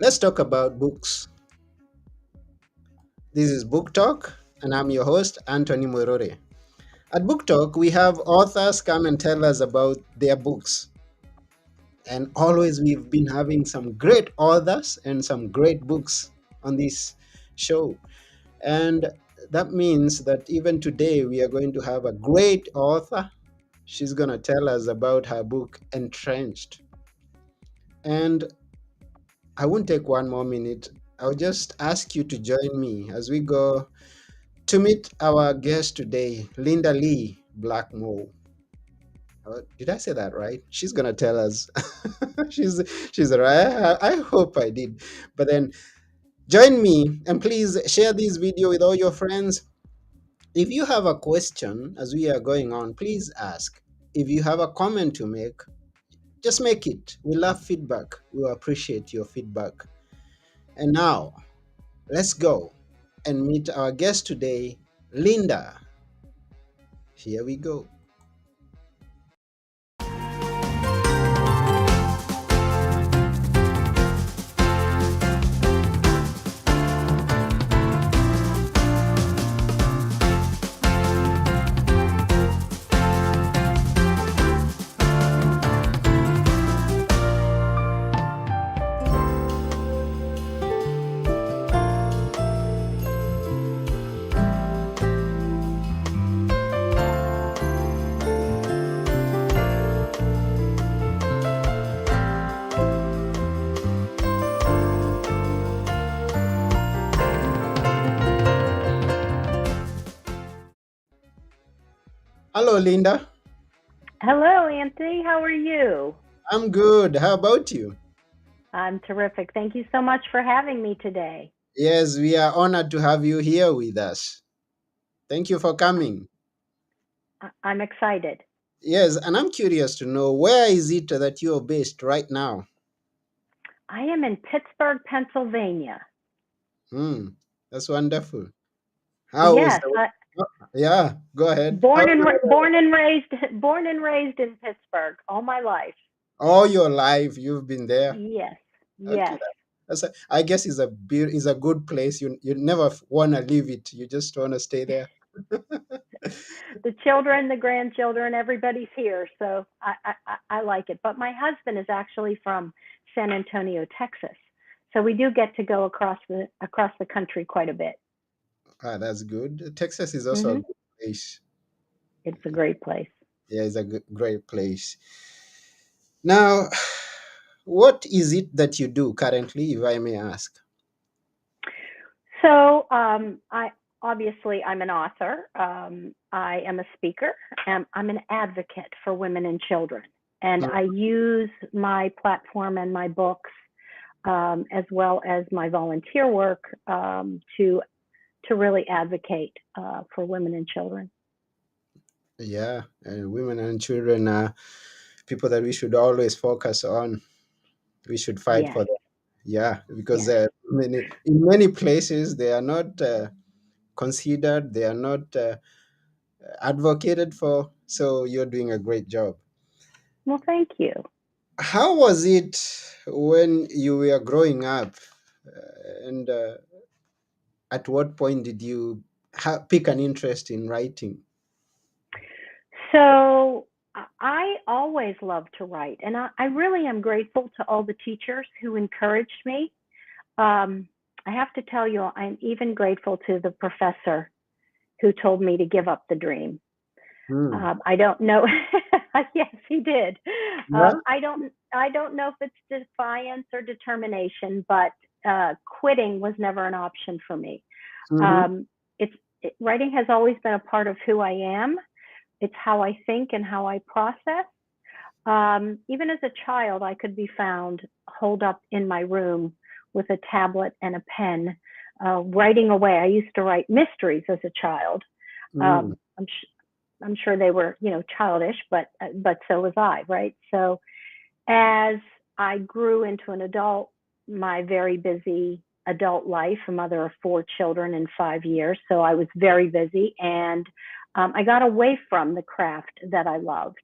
Let's talk about books. This is Book Talk, and I'm your host, Anthony Morore. At Book Talk, we have authors come and tell us about their books. And always we've been having some great authors and some great books on this show. And that means that even today we are going to have a great author. She's going to tell us about her book, Entrenched. And I won't take one more minute. I'll just ask you to join me as we go to meet our guest today, Linda Lee Blackmore. Did I say that right? She's gonna tell us. she's she's right. I hope I did. But then join me and please share this video with all your friends. If you have a question as we are going on, please ask. If you have a comment to make, just make it. We love feedback. We appreciate your feedback. And now let's go and meet our guest today, Linda. Here we go. Hello, Linda. Hello, Anthony. How are you? I'm good. How about you? I'm terrific. Thank you so much for having me today. Yes, we are honored to have you here with us. Thank you for coming. I'm excited. Yes, and I'm curious to know where is it that you're based right now? I am in Pittsburgh, Pennsylvania. Hmm, that's wonderful. How is Yes, the Yeah, go ahead. How's the weather? born and raised in Pittsburgh all my life. All your life you've been there? Yes, Okay, yes. I guess is a good place. You never want to leave it. You just want to stay there. The children, the grandchildren, everybody's here, so I like it. But my husband is actually from San Antonio, Texas, so we do get to go across the country quite a bit. Ah, that's good. Texas is also a Hmm. good place. It's a great place. Yeah, it's a great place. Now, what is it that you do currently, if I may ask? So I obviously I'm an author. I am a speaker. And I'm an advocate for women and children, and Mm. I use my platform and my books as well as my volunteer work to really advocate for women and children. Yeah, and women and children are people that we should always focus on. We should fight Yes, for them. Yeah, because yes. in many places they are not considered, they are not advocated for. So you're doing a great job. Well, thank you. How was it when you were growing up, and at what point did you pick an interest in writing? So I always loved to write, and I really am grateful to all the teachers who encouraged me. Um, I have to tell you, I'm even grateful to the professor who told me to give up the dream. Hmm. I don't know. Yes, he did. Yeah. I don't know if it's defiance or determination, but quitting was never an option for me. Mm-hmm. Um, writing has always been a part of who I am. It's how I think and how I process. Even as a child, I could be found holed up in my room with a tablet and a pen, writing away. I used to write mysteries as a child. Mm. I'm sure they were, childish, but so was I, right? So as I grew into an adult, my very busy adult life, a mother of four children in 5 years, so I was very busy, and I got away from the craft that I loved.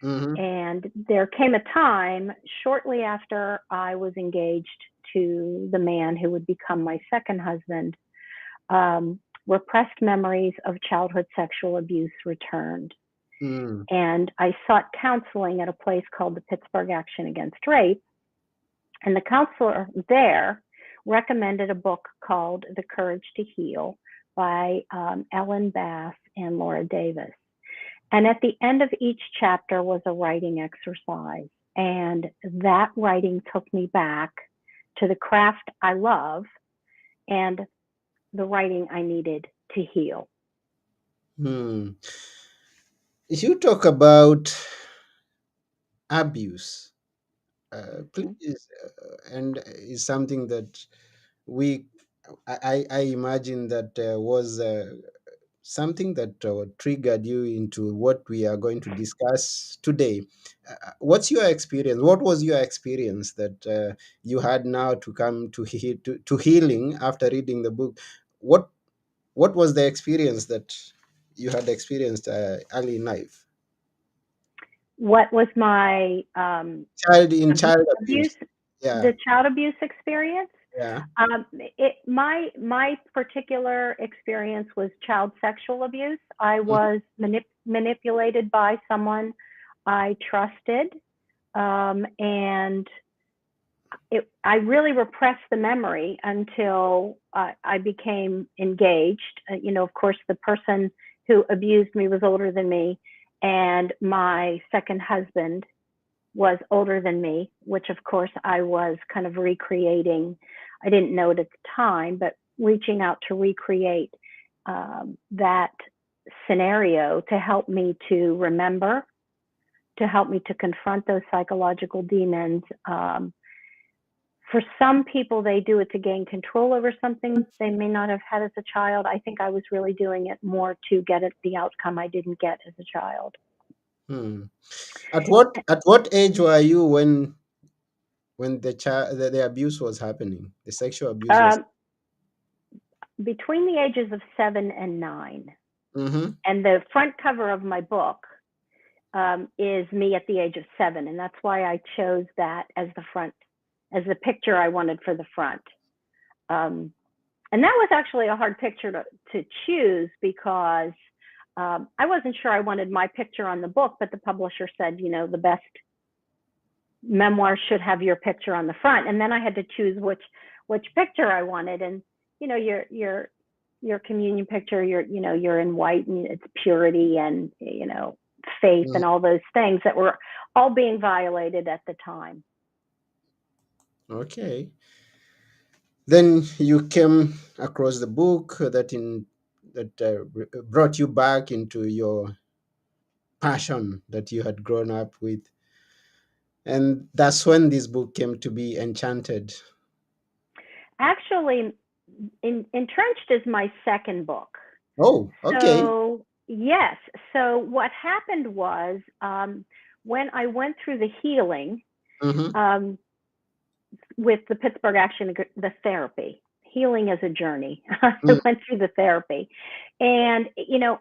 Mm-hmm. And there came a time shortly after I was engaged to the man who would become my second husband, repressed memories of childhood sexual abuse returned. Mm. And I sought counseling at a place called the Pittsburgh Action Against Rape. And the counselor there recommended a book called The Courage to Heal by Ellen Bass and Laura Davis. And at the end of each chapter was a writing exercise. And that writing took me back to the craft I love and the writing I needed to heal. Hmm. You talk about abuse, please, and is something that we, I imagine that was something that triggered you into what we are going to discuss today. What's your experience? What was your experience that you had now to come to healing after reading the book? What what was the experience that you had experienced early in life? What was my Child abuse, abuse. Yeah, the child abuse experience? yeah. My particular experience was child sexual abuse. I Mhm. was manipulated by someone I trusted, and I really repressed the memory until I became engaged. Of course, the person who abused me was older than me, and my second husband was older than me, which of course I was kind of recreating. I didn't know it at the time, but reaching out to recreate that scenario to help me to remember, to help me to confront those psychological demons. For some people, they do it to gain control over something they may not have had as a child. I think I was really doing it more to get at the outcome I didn't get as a child. Hmm. At what age were you when the abuse was happening, the sexual abuse was? Um, between the ages of 7 and 9, Mm-hmm. and the front cover of my book is me at the age of 7, and that's why I chose that as the front, as the picture I wanted for the front. Um, and that was actually a hard picture to choose because I wasn't sure I wanted my picture on the book, but the publisher said, the best memoir should have your picture on the front, and then I had to choose which picture I wanted. And your communion picture, you're in white, and it's purity and faith Mm. and all those things that were all being violated at the time. Okay. Then you came across the book that brought you back into your passion that you had grown up with, and that's when this book came to be, Enchanted. Actually, Entrenched is my second book. Oh, okay. So yes, so what happened was when I went through the healing, Mm-hmm. um, with the Pittsburgh Action, the therapy. Healing is a journey. I Mm. went through the therapy, and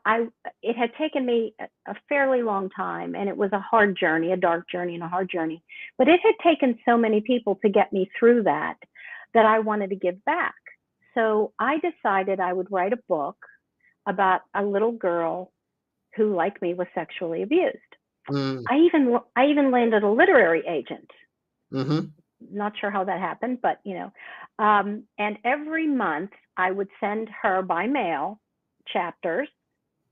I it had taken me a fairly long time, and it was a hard journey, a dark journey, and a hard journey. But it had taken so many people to get me through that I wanted to give back. So I decided I would write a book about a little girl who, like me, was sexually abused. Mm. I even landed a literary agent. Mm-hmm. Not sure how that happened, but and every month I would send her by mail chapters,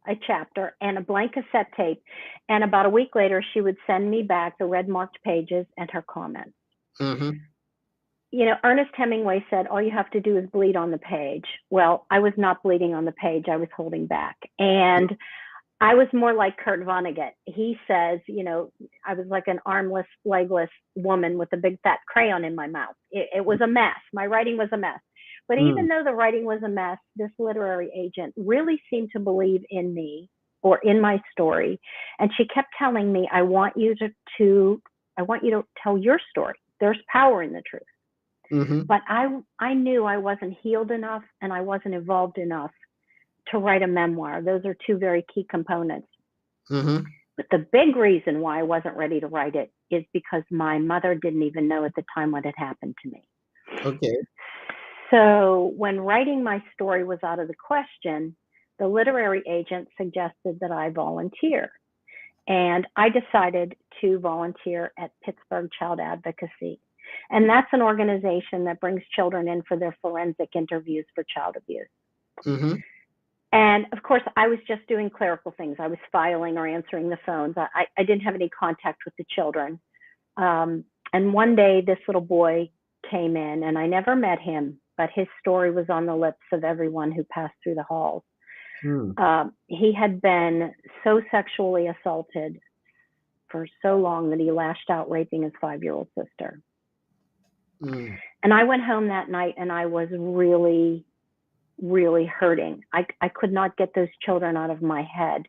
a chapter, and a blank cassette tape. And about a week later, she would send me back the red marked pages and her comments. Mm-hmm. Ernest Hemingway said, all you have to do is bleed on the page. Well, I was not bleeding on the page, I was holding back. And I was more like Kurt Vonnegut. He says, I was like an armless, legless woman with a big fat crayon in my mouth. It was a mess. My writing was a mess. But Mm. even though the writing was a mess, this literary agent really seemed to believe in me or in my story. And she kept telling me, I want you to tell your story. There's power in the truth. Mm-hmm. But I knew I wasn't healed enough and I wasn't evolved enough to write a memoir. Those are two very key components. Mm-hmm. But the big reason why I wasn't ready to write it is because my mother didn't even know at the time what had happened to me. Okay. So when writing my story was out of the question, the literary agent suggested that I volunteer. And I decided to volunteer at Pittsburgh Child Advocacy. And that's an organization that brings children in for their forensic interviews for child abuse. Mm-hmm. And of course, I was just doing clerical things. I was filing or answering the phones. I didn't have any contact with the children. And one day, this little boy came in, and I never met him, but his story was on the lips of everyone who passed through the halls. Mm. He had been so sexually assaulted for so long that he lashed out raping his 5-year-old sister. Mm. And I went home that night and I was really, really hurting. I could not get those children out of my head.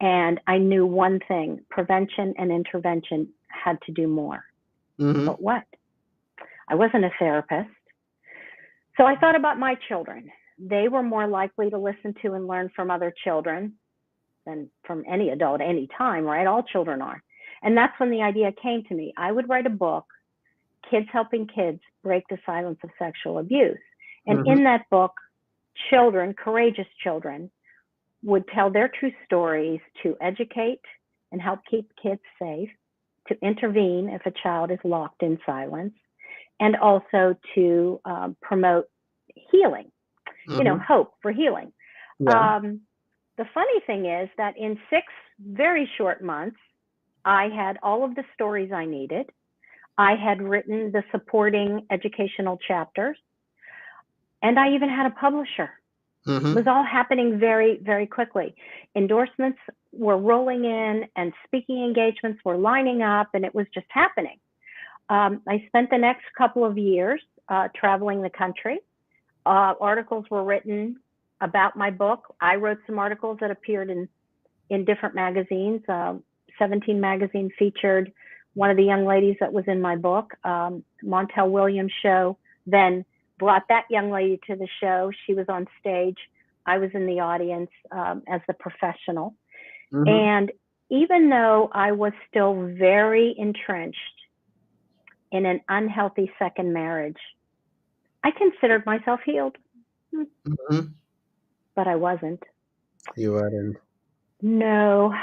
And I knew one thing: prevention and intervention had to do more. Mm-hmm. But what? I wasn't a therapist. So I thought about my children. They were more likely to listen to and learn from other children than from any adult any time, right? All children are. And that's when the idea came to me. I would write a book, Kids Helping Kids Break the Silence of Sexual Abuse. And Mm-hmm. in that book, children, courageous children, would tell their true stories to educate and help keep kids safe, to intervene if a child is locked in silence, and also to promote healing, Mm-hmm. hope for healing. Yeah. The funny thing is that in 6 very short months, I had all of the stories I needed. I had written the supporting educational chapters, and I even had a publisher. It Mm-hmm. was all happening very, very quickly. Endorsements were rolling in, and speaking engagements were lining up, and it was just happening. I spent the next couple of years traveling the country. Articles were written about my book. I wrote some articles that appeared in different magazines. 17 magazine featured one of the young ladies that was in my book. Montel Williams' show then brought that young lady to the show. She was on stage. I was in the audience as the professional. Mm-hmm. And even though I was still very entrenched in an unhealthy second marriage, I considered myself healed, Mm-hmm. but I wasn't. You aren't. No.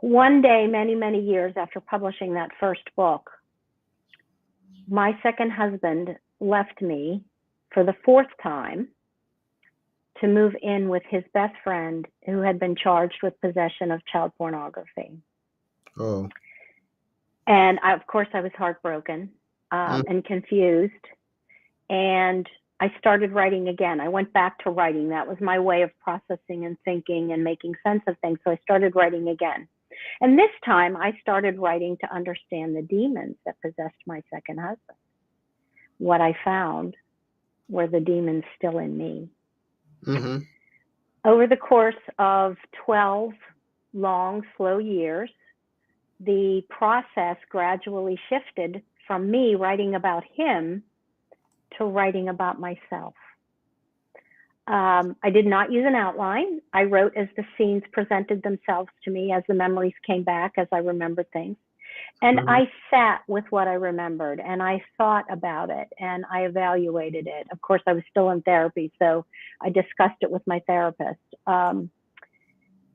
One day, many, many years after publishing that first book, my second husband left me for the 4th time to move in with his best friend who had been charged with possession of child pornography. Oh. And of course, I was heartbroken Mm. and confused. And I started writing again. I went back to writing. That was my way of processing and thinking and making sense of things. So I started writing again. And this time I started writing to understand the demons that possessed my second husband. What I found were the demons still in me. Mm-hmm. Over the course of 12 long, slow years, the process gradually shifted from me writing about him to writing about myself. I did not use an outline. I wrote as the scenes presented themselves to me, as the memories came back, as I remembered things. And Mm-hmm. I sat with what I remembered, and I thought about it, and I evaluated it. Of course, I was still in therapy, so I discussed it with my therapist.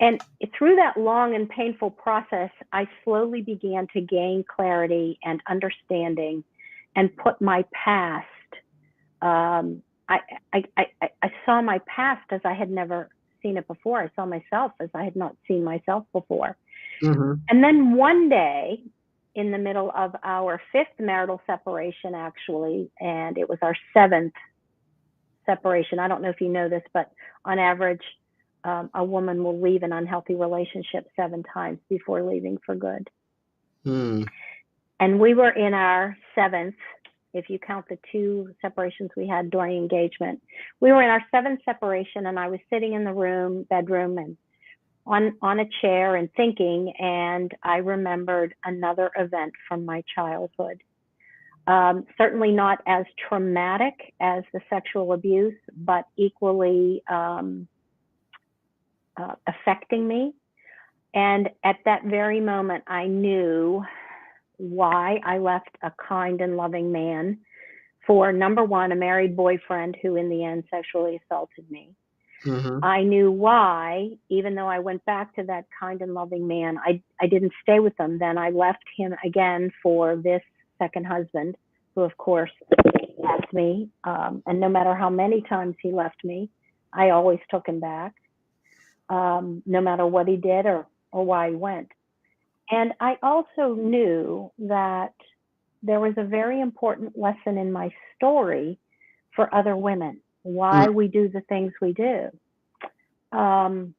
And through that long and painful process, I slowly began to gain clarity and understanding and put my past. Um, I saw my past as I had never seen it before. I saw myself as I had not seen myself before. Mm-hmm. And then one day, in the middle of our 5th marital separation, actually, and it was our 7th separation. I don't know if you know this, but on average, a woman will leave an unhealthy relationship 7 times before leaving for good. Mm. And we were in our 7th, if you count the 2 separations we had during engagement. We were in our 7th separation, and I was sitting in the bedroom, and on a chair and thinking, and I remembered another event from my childhood. Certainly not as traumatic as the sexual abuse, but equally affecting me. And at that very moment, I knew why I left a kind and loving man for number one, a married boyfriend who in the end sexually assaulted me. Mm-hmm. I knew why, even though I went back to that kind and loving man, I didn't stay with him. Then I left him again for this second husband, who, of course, left me. And no matter how many times he left me, I always took him back, no matter what he did or why he went. And I also knew that there was a very important lesson in my story for other women, why we do the things we do. Um,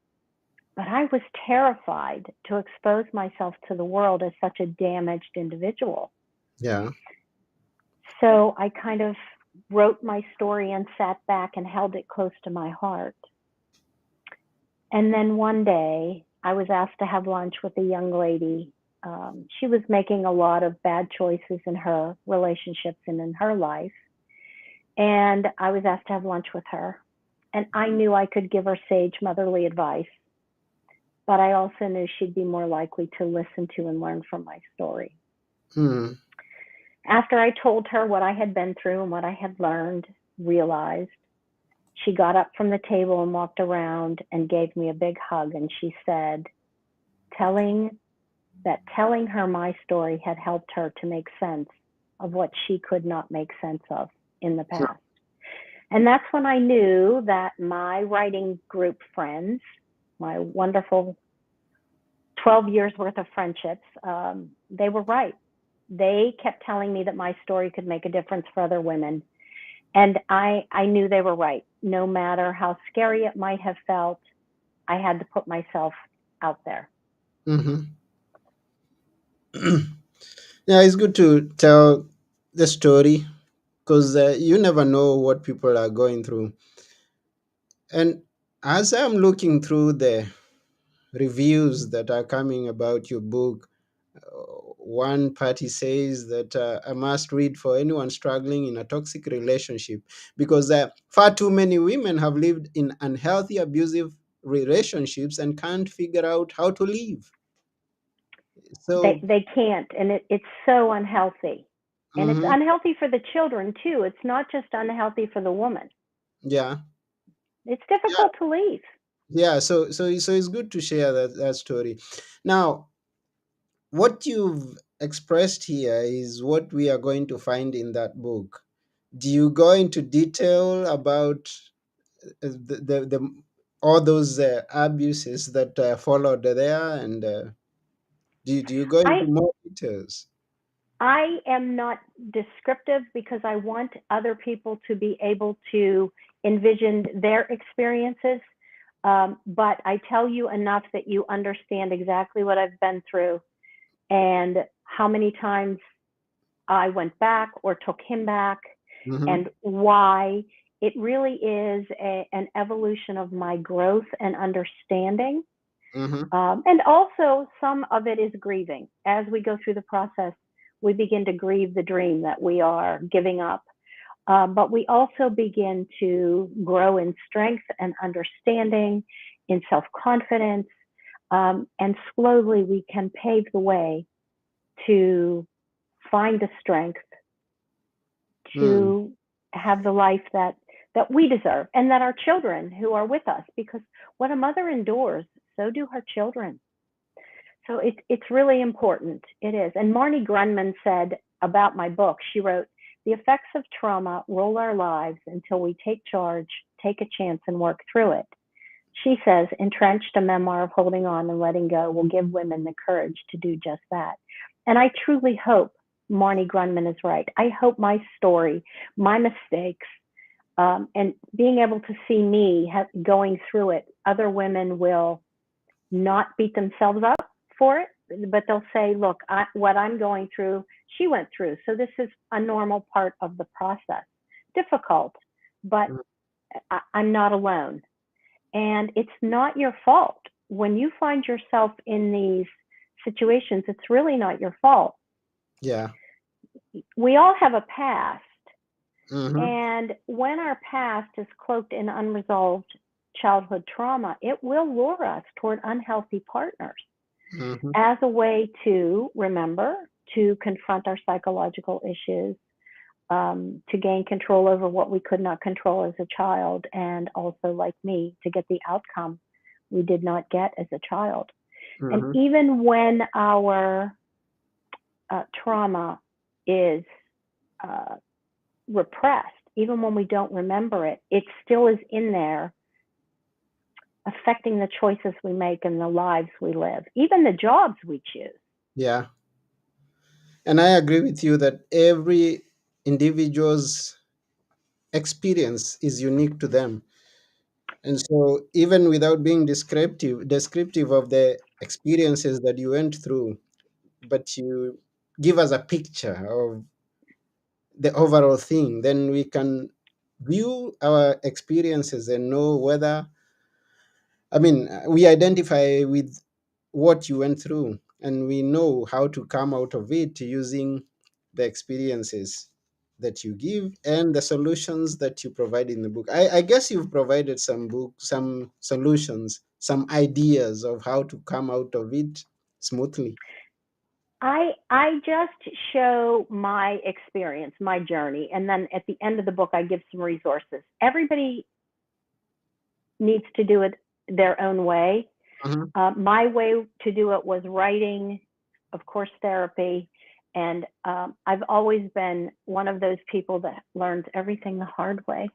but I was terrified to expose myself to the world as such a damaged individual. Yeah. So I kind of wrote my story and sat back and held it close to my heart. And then one day I was asked to have lunch with a young lady. She was making a lot of bad choices in her relationships and in her life. And I was asked to have lunch with her. And I knew I could give her sage motherly advice, but I also knew she'd be more likely to listen to and learn from my story. Mm. After I told her what I had been through and what I had learned, realized, she got up from the table and walked around and gave me a big hug. And she said, telling telling her my story had helped her to make sense of what she could not make sense of in the past. And that's when I knew that my writing group friends, my wonderful 12 years worth of friendships, they were right. They kept telling me that my story could make a difference for other women. And I knew they were right. No matter how scary it might have felt, I had to put myself out there. Mm-hmm. Yeah, it's good to tell the story because you never know what people are going through. And as I'm looking through the reviews that are coming about your book, one party says that a must read for anyone struggling in a toxic relationship because far too many women have lived in unhealthy, abusive relationships and can't figure out how to leave. So, They can't, and it's so unhealthy. And it's mhm, unhealthy for the children too. It's not just unhealthy for the woman. yeah, It's yeah, difficult to leave. yeah. So it's good to share that story. Now, what you've expressed here is what we are going to find in that book. Do you go into detail about the all those abuses that followed there, and do you go I into more details? I am not descriptive because I want other people to be able to envision their experiences. But I tell you enough that you understand exactly what I've been through and how many times I went back or took him back Mm-hmm, and why. It really is an evolution of my growth and understanding. mm-hmm, And also, some of it is grieving. As we go through the process, we begin to grieve the dream that we are giving up. But we also begin to grow in strength and understanding, in self confidence, and slowly we can pave the way to find the strength mm, to have the life that we deserve and that our children who are with us, because what a mother endures, so do her children. So it's really important. It is. And Marnie Grunman said about my book, she wrote, the effects of trauma roll our lives until we take charge, take a chance, and work through it. She says, Entrenched, a memoir of holding on and letting go, will give women the courage to do just that. And I truly hope Marnie Grunman is right. I hope my story, my mistakes, and being able to see me going through it, other women will not beat themselves up for it, but they'll say, look, what I'm going through, she went through. So this is a normal part of the process. Difficult, but I'm not alone. And it's not your fault. When you find yourself in these situations, it's really not your fault. yeah, We all have a past. mm-hmm, And when our past is cloaked in unresolved childhood trauma, it will lure us toward unhealthy partners mm-hmm, as a way to remember, to confront our psychological issues, to gain control over what we could not control as a child, and also, like me, to get the outcome we did not get as a child. And Mm-hmm. even when our trauma is uh, repressed, even when we don't remember it, it still is in there, affecting the choices we make and the lives we live, even the jobs we choose. Yeah. And I agree with you that every individual's experience is unique to them. And so even without being descriptive of the experiences that you went through, but you give us a picture of the overall thing, then we can view our experiences and know whether, we identify with what you went through and we know how to come out of it using the experiences that you give and the solutions that you provide in the book. I guess you've provided some solutions, some ideas of how to come out of it smoothly. I just show my experience, my journey, and then at the end of the book, I give some resources. Everybody needs to do it their own way. Mhm. My way to do it was writing, of course, therapy, and I've always been one of those people that learns everything the hard way.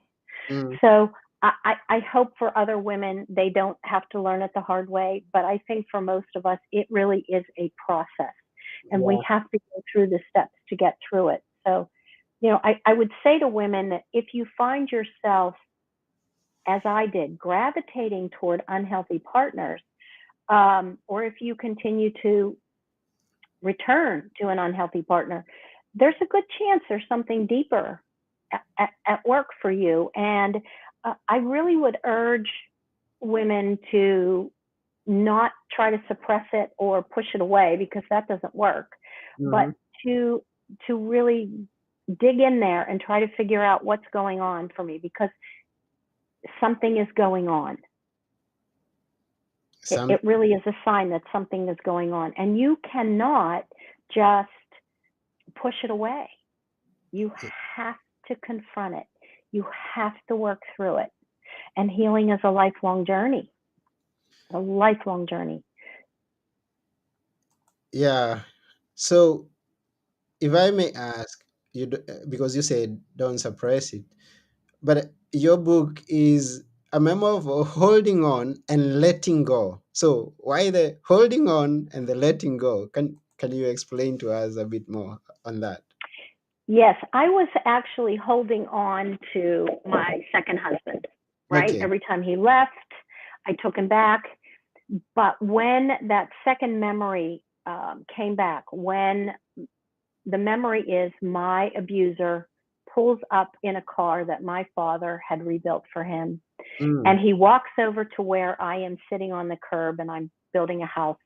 Mm, So I hope for other women they don't have to learn it the hard way, but I think for most of us it really is a process, and we yeah. have to go through the steps to get through it. So, I would say to women that if you find yourself, as I did, gravitating toward unhealthy partners, or if you continue to return to an unhealthy partner, there's a good chance there's something deeper at work for you. And I really would urge women to not try to suppress it or push it away, because that doesn't work, but Hmm. to really dig in there and try to figure out what's going on for me, because something is going on. it, Some. it really is a sign that something is going on, and you cannot just push it away. You have to confront it. You have to work through it. And healing is a lifelong journey, a lifelong journey. Yeah. So if I may ask you, because you said don't suppress it, but your book is a memoir of holding on and letting go. So why the holding on and the letting go? Can you explain to us a bit more on that? Yes, I was actually holding on to my second husband, right? Okay. Every time he left, I took him back. But when that second memory came back, when the memory is my abuser pulls up in a car that my father had rebuilt for him, Mm, and he walks over to where I am sitting on the curb and I'm building a house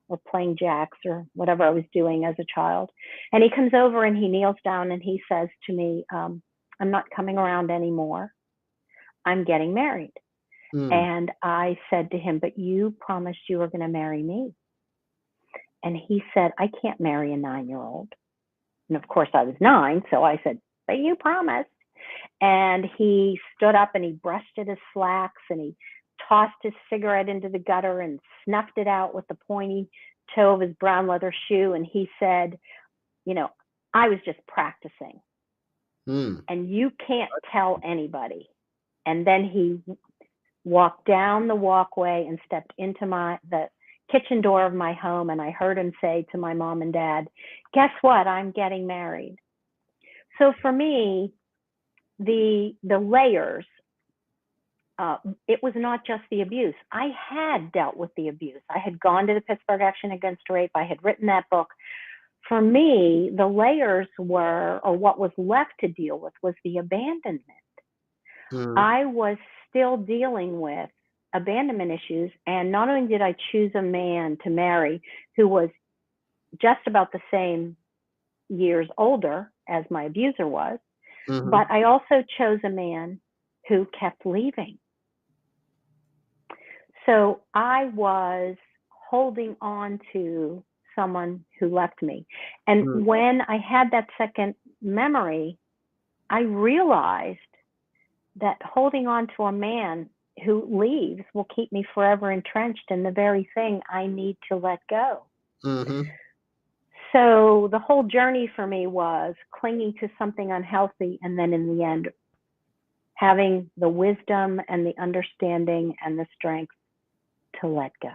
or playing jacks or whatever I was doing as a child. And he comes over and he kneels down and he says to me, I'm not coming around anymore. I'm getting married. mm, And I said to him, but you promised you were going to marry me. And he said, I can't marry a 9-year old. And of course, I was 9. So I said, but you promised. And he stood up and he brushed at his slacks and he tossed his cigarette into the gutter and snuffed it out with the pointy toe of his brown leather shoe. And he said, you know, I was just practicing mm. and you can't tell anybody. And then he walked down the walkway and stepped into the kitchen door of my home. And I heard him say to my mom and dad, guess what? I'm getting married. So for me, the layers, it was not just the abuse. I had dealt with the abuse. I had gone to the Pittsburgh Action Against Rape. I had written that book. For me, the layers were, or what was left to deal with, was the abandonment. Mm, I was still dealing with abandonment issues. And not only did I choose a man to marry who was just about the same years older as my abuser was, mhm, but I also chose a man who kept leaving. So I was holding on to someone who left me. And mm, when I had that second memory, I realized that holding on to a man who leaves will keep me forever entrenched in the very thing I need to let go. Mm-hmm. So the whole journey for me was clinging to something unhealthy and then in the end having the wisdom and the understanding and the strength to let go.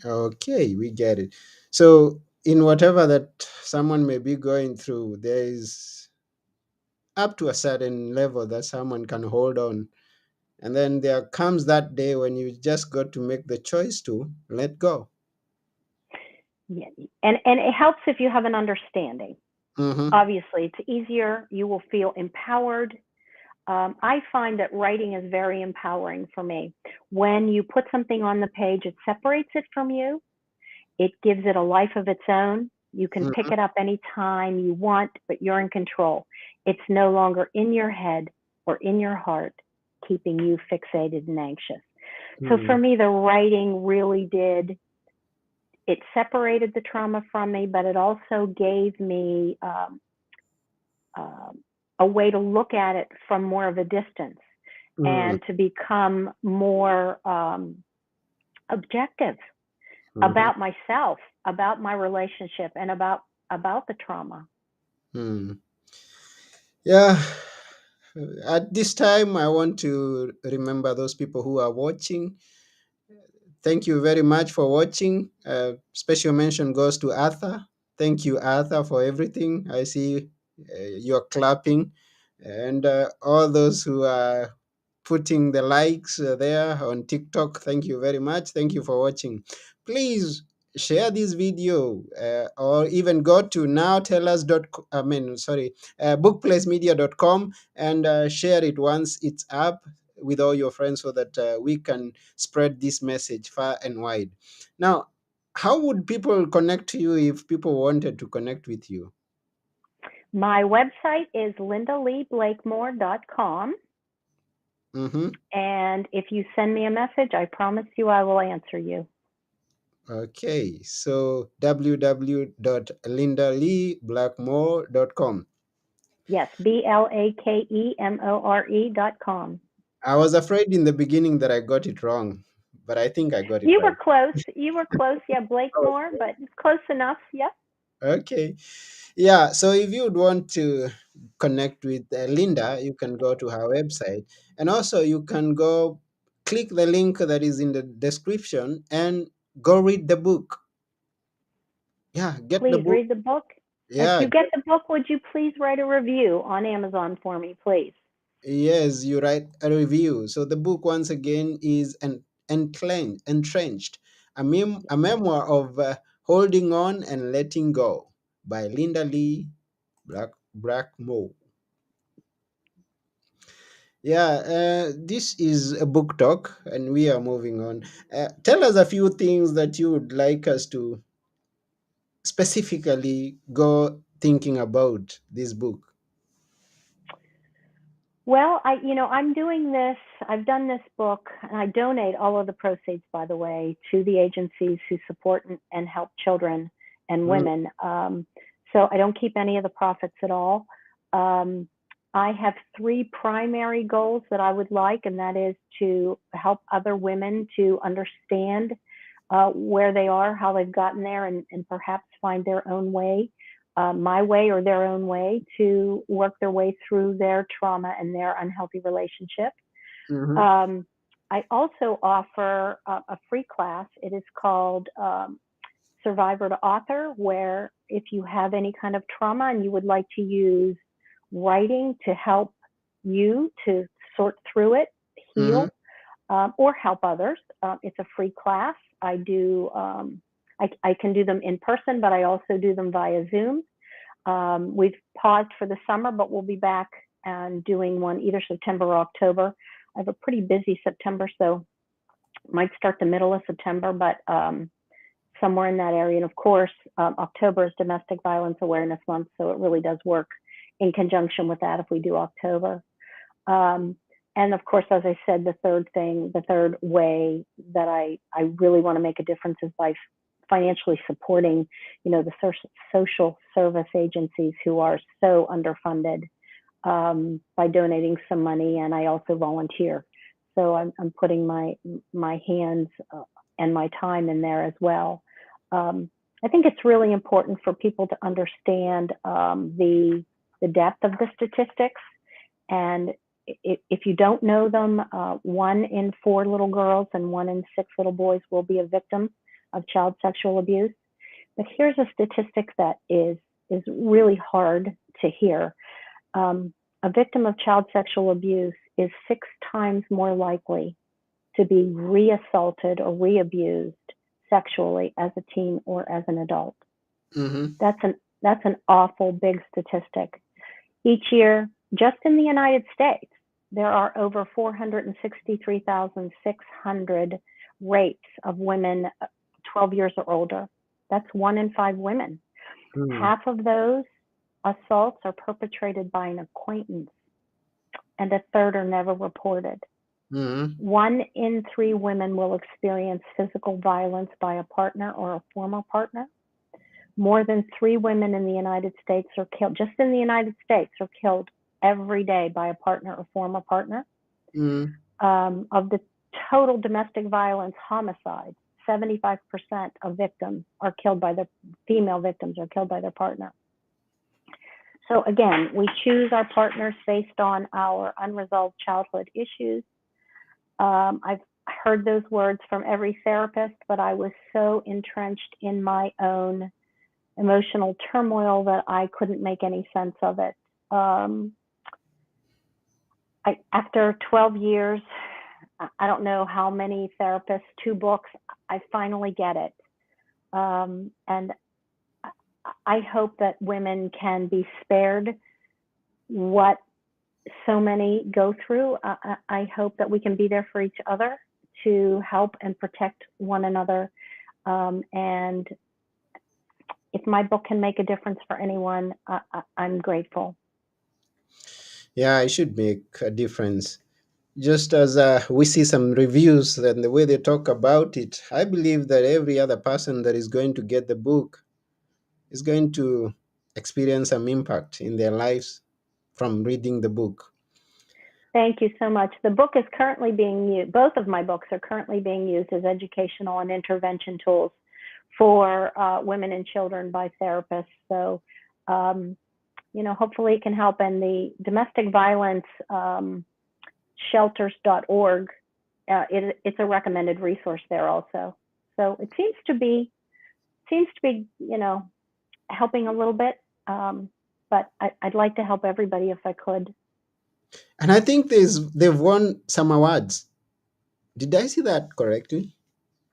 Okay, we get it. So, in whatever that someone may be going through, there is up to a certain level that someone can hold on. And then there comes that day when you just got to make the choice to let go. Yeah. And it helps if you have an understanding. Mm-hmm. Obviously, it's easier. You will feel empowered. I find that writing is very empowering for me. When you put something on the page, it separates it from you. It gives it a life of its own. You can Mm-hmm. pick it up anytime you want, but you're in control. It's no longer in your head or in your heart, keeping you fixated and anxious. So for Mm-hmm. me, the writing really did, it separated the trauma from me, but it also gave me um, a way to look at it from more of a distance and to become more objective Mm-hmm. about myself, about my relationship, and about the trauma. Mm. Yeah. At this time, I want to remember those people who are watching. Thank you very much for watching. Special mention goes to Arthur. Thank you, Arthur, for everything. I see you're clapping. And all those who are putting the likes there on TikTok, thank you very much. Thank you for watching. Please share this video or even go to bookplacemedia.com and share it once it's up with all your friends so that we can spread this message far and wide. Now, how would people connect to you if people wanted to connect with you? My website is lindaleeblakemore.com. Mm-hmm. And if you send me a message, I promise you I will answer you. Okay, so www.lindaleeblackmore.com. Yes, BLAKEMORE.com. I was afraid in the beginning that I got it wrong, but I think I got it You were right. close. You were close. Yeah, Blakemore, but it's close enough. Yep. Okay. Yeah, so if you would want to connect with Linda, you can go to her website. And also, you can go click the link that is in the description and go read the book. Yeah, get the Please book. read the book. If Yeah, you get the book, would you please write a review on Amazon for me, please? yes, you write a review. So the book, once again, is Entrenched, a memoir of holding on and letting go by Linda Lee Blackmore. Yeah, this is a book talk, and we are moving on. Tell us a few things that you would like us to specifically go thinking about this book. Well, I'm doing this. I've done this book, and I donate all of the proceeds, by the way, to the agencies who support and help children and Mm, women. So I don't keep any of the profits at all. Um, I have three primary goals that I would like, and that is to help other women to understand where they are, how they've gotten there, and perhaps find their own way, my way or their own way, to work their way through their trauma and their unhealthy relationship. mhm, Um, I also offer a free class. It is called Survivor to Author, where if you have any kind of trauma and you would like to use writing to help you to sort through it, mhm, heal, or help others. It's a free class. I can do them in person, but I also do them via Zoom. We've paused for the summer, but we'll be back and doing one either September or October. I have a pretty busy September, so might start the middle of September, but somewhere in that area. And of course, October is Domestic Violence Awareness Month, so it really does work in conjunction with that if we do October. Um, and of course, as I said, the third way that I really want to make a difference is by financially supporting, the social service agencies who are so underfunded. by donating some money, and I also volunteer. So I'm putting my hands and my time in there as well. Um, I think it's really important for people to understand the depth of the statistics, and if you don't know them, 1 in 4 little girls and 1 in 6 little boys will be a victim of child sexual abuse. But here's a statistic that is really hard to hear. A victim of child sexual abuse is 6 times more likely to be reassaulted or reabused sexually as a teen or as an adult. Mm-hmm. That's an awful big statistic. Each year, just in the United States, there are over 463,600 rapes of women 12 years or older. That's 1 in 5 women. Mm-hmm. Half of those assaults are perpetrated by an acquaintance, and a third are never reported. Mm-hmm. 1 in 3 women will experience physical violence by a partner or a former partner. More than 3 women in the United States are killed, just in the United States, are killed every day by a partner or former partner. Of the total domestic violence homicides, 75% of victims are killed by their female victims are killed by their partner. So again, we choose our partners based on our unresolved childhood issues. I've heard those words from every therapist, but I was so entrenched in my own emotional turmoil that I couldn't make any sense of it. After 12 years, I don't know how many therapists, 2 books, I finally get it. And I hope that women can be spared what so many go through. I hope that we can be there for each other to help and protect one another. And if my book can make a difference for anyone, I'm grateful. Yeah, it should make a difference. Just as we see some reviews and the way they talk about it, I believe that every other person that is going to get the book is going to experience some impact in their lives from reading the book. Thank you so much. The book is currently being used, both of my books are currently being used as educational and intervention tools for women and children by therapists. So, hopefully it can help. And the domestic violence shelters.org, it's a recommended resource there also. So it seems to be, helping a little bit. But I'd like to help everybody if I could. And I think they've won some awards. Did I see that correctly?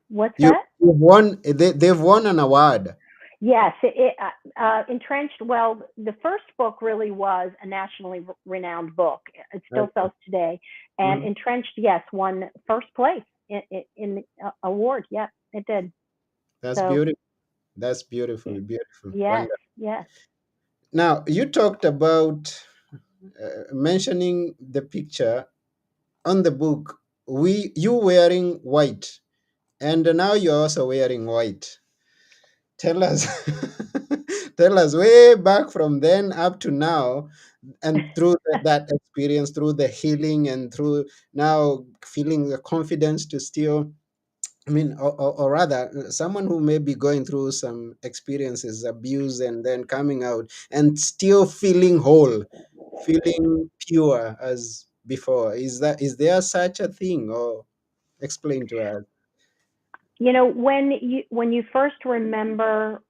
What's that? They've won an award. Yes, Entrenched. Well, the first book really was a nationally renowned book. It still Okay. sells today. And Mhm. Entrenched, yes, won first place in the award. Yep, it did. That's So, beautiful. That's beautiful. Beautiful. yes, Wonderful. yes. Now, you talked about mentioning the picture on the book. You wearing white, and now you're also wearing white. Tell us, tell us way back from then up to now, and through that experience, through the healing, and through now feeling the confidence to still, I mean, or rather, someone who may be going through some experiences, abuse, and then coming out and still feeling whole, feeling pure as before. Is there such a thing, or explain to us? When you first remember,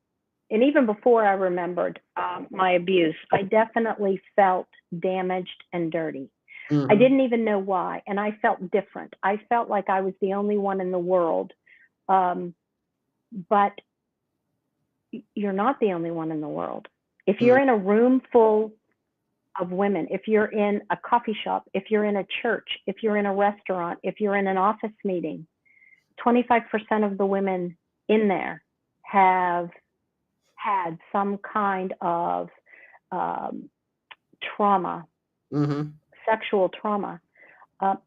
and even before I remembered my abuse, I definitely felt damaged and dirty. I Mm-hmm. didn't even know why, and I felt different. I felt like I was the only one in the world. Um, but you're not the only one in the world. If you're in a room full of women, if you're in a coffee shop, if you're in a church, if you're in a restaurant, if you're in an office meeting, 25% of the women in there have had some kind of um, trauma, Mm-hmm. sexual trauma.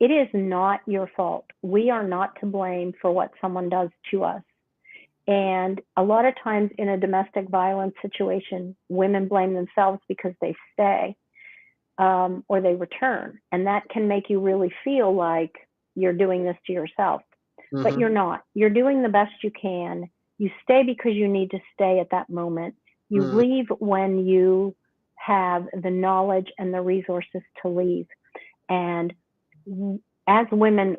It is not your fault. We are not to blame for what someone does to us. And a lot of times in a domestic violence situation, women blame themselves because they stay. or they return. And that can make you really feel like you're doing this to yourself. But Mm-hmm. you're not. You're doing the best you can. You stay because you need to stay at that moment. You Mm-hmm. leave when you have the knowledge and the resources to leave. And as women,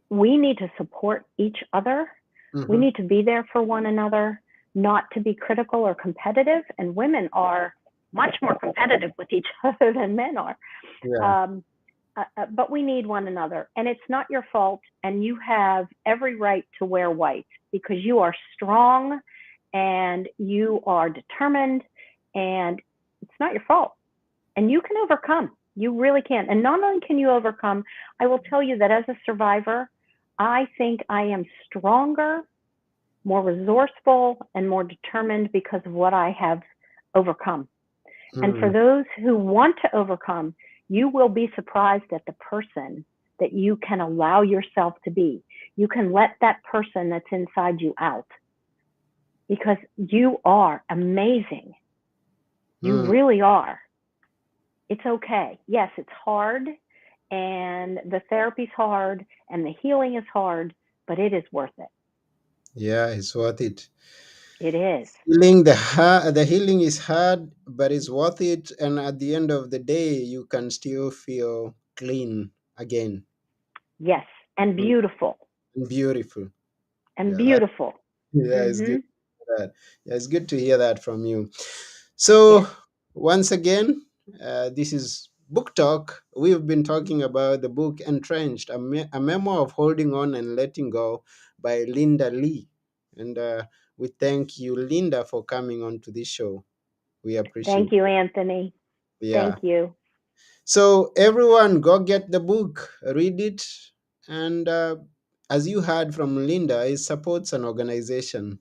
we need to support each other. We Mm-hmm. need to be there for one another, not to be critical or competitive. And women are much more competitive with each other than men are. Yeah. Um, but we need one another, and it's not your fault. And you have every right to wear white because you are strong and you are determined, and it's not your fault. And you can overcome. You really can. And not only can you overcome, I will tell you that as a survivor, I think I am stronger, more resourceful, and more determined because of what I have overcome. And for Mm. those who want to overcome, you will be surprised at the person that you can allow yourself to be. You can let that person that's inside you out because you are amazing. You Mm. really are. It's okay. Yes, it's hard, and the therapy's hard, and the healing is hard, but it is worth it. Yeah, it's worth it. It is. The healing is hard, but it's worth it. And at the end of the day, you can still feel clean again. Yes, and Mm. beautiful, And beautiful. and Yeah, that beautiful. yeah, it's good Mhm. to hear that. Yeah, it's good to hear that from you. Yes. So once again, this is book talk. We've been talking about the book Entrenched, a memoir of holding on and letting go by Linda Lee. And we thank you, Linda, for coming on to this show. We appreciate Thank it. you, Anthony. Yeah. Thank you. So everyone, go get the book, read it, and as you heard from Linda, it supports an organization.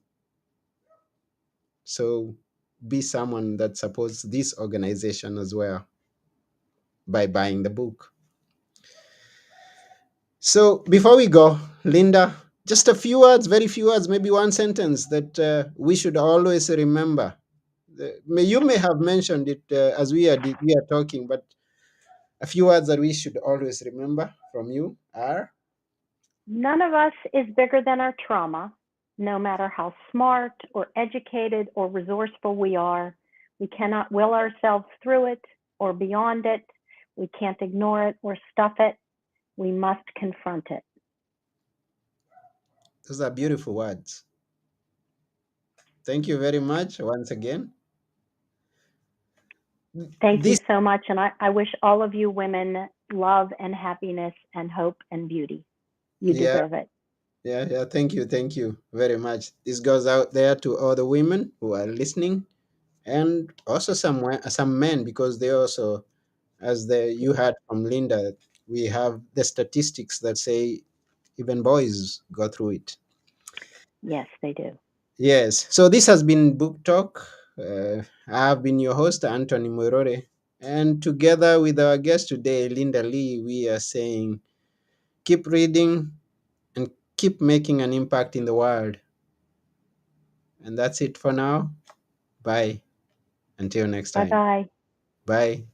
So be someone that supports this organization as well by buying the book. So before we go, Linda, just a few words, very few words, maybe one sentence that we should always remember. You may have mentioned it as we are talking, but a few words that we should always remember from you are. None of us is bigger than our trauma, no matter how smart or educated or resourceful we are. We cannot will ourselves through it or beyond it. We can't ignore it or stuff it. We must confront it. Those are beautiful words. Thank you very much once again. Thank you This, so much. And I wish all of you women love and happiness and hope and beauty. You yeah, deserve it. yeah. Thank you very much. This goes out there to all the women who are listening, and also some men, because they also, as you heard from Linda, we have the statistics that say even boys go through it. Yes, they do. Yes. So this has been Book Talk. I have been your host, Anthony Morore. And together with our guest today, Linda Lee, we are saying keep reading and keep making an impact in the world. And that's it for now. Bye. Until next Bye time. bye. Bye.